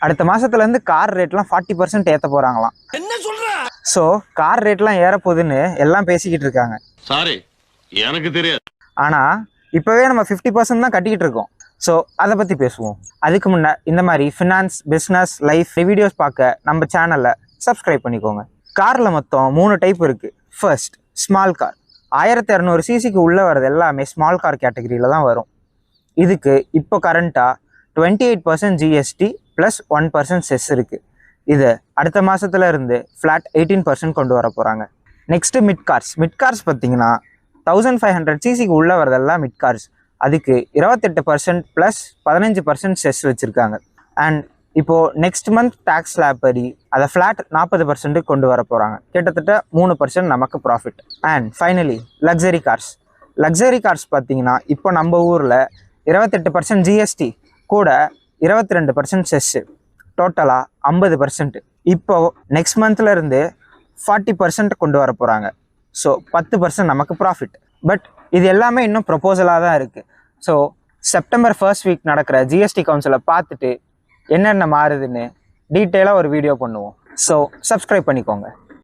அடுத்த மாசத்துலேருந்து கார் ரேட்லாம் 40% ஏற்ற போகிறாங்களாம். என்ன சொல்ற? ஸோ கார் ரேட்லாம் ஏறப்போகுதுன்னு எல்லாம் பேசிக்கிட்டு இருக்காங்க. சாரி, எனக்கு தெரியாது. ஆனால் இப்போவே நம்ம 50% தான் கட்டிக்கிட்டு இருக்கோம். ஸோ அதை பற்றி பேசுவோம். அதுக்கு முன்னே இந்த மாதிரி ஃபினான்ஸ், பிஸ்னஸ், லைஃப் வீடியோஸ் பார்க்க நம்ம சேனலை சப்ஸ்கிரைப் பண்ணிக்கோங்க. காரில் மொத்தம் 3 டைப் இருக்குது. First, small car. 1200 சிசிக்கு உள்ளே வர்றது எல்லாமே ஸ்மால் கார் கேட்டகரியில் தான் வரும். இதுக்கு இப்போ கரண்ட்டாக 28% ஜிஎஸ்டி ப்ளஸ் 1% செஸ் இருக்குது. இது அடுத்த மாதத்துல இருந்து ஃப்ளாட் 18% கொண்டு வர போகிறாங்க. Next mid cars. Mid cars பார்த்தீங்கன்னா 1500 சிசிக்கு உள்ளே வரதெல்லாம் மிட் கார்ஸ். அதுக்கு 28% ப்ளஸ் 15% செஸ் வச்சுருக்காங்க. அண்ட் இப்போது நெக்ஸ்ட் மந்த் டேக்ஸ் ஸ்லாப் படி அதை ஃப்ளாட் 40% கொண்டு வர போகிறாங்க. கிட்டத்தட்ட 3% நமக்கு profit. And finally luxury cars. Luxury cars பார்த்தீங்கன்னா இப்போ நம்ம ஊரில் 28% ஜிஎஸ்டி கூட 22% செஸ்ஸு, டோட்டலாக 50%. இப்போது நெக்ஸ்ட் மந்த்லேருந்து 40% கொண்டு வர போகிறாங்க. ஸோ 10% நமக்கு ப்ராஃபிட். பட் இது எல்லாமே இன்னும் ப்ரொபோசலாக தான் இருக்குது. ஸோ செப்டம்பர் 1st வீக் நடக்கிற ஜிஎஸ்டி கவுன்சிலை பார்த்துட்டு என்னென்ன மாறுதுன்னு டீட்டெயிலாக ஒரு வீடியோ பண்ணுவோம். ஸோ சப்ஸ்கிரைப் பண்ணிக்கோங்க.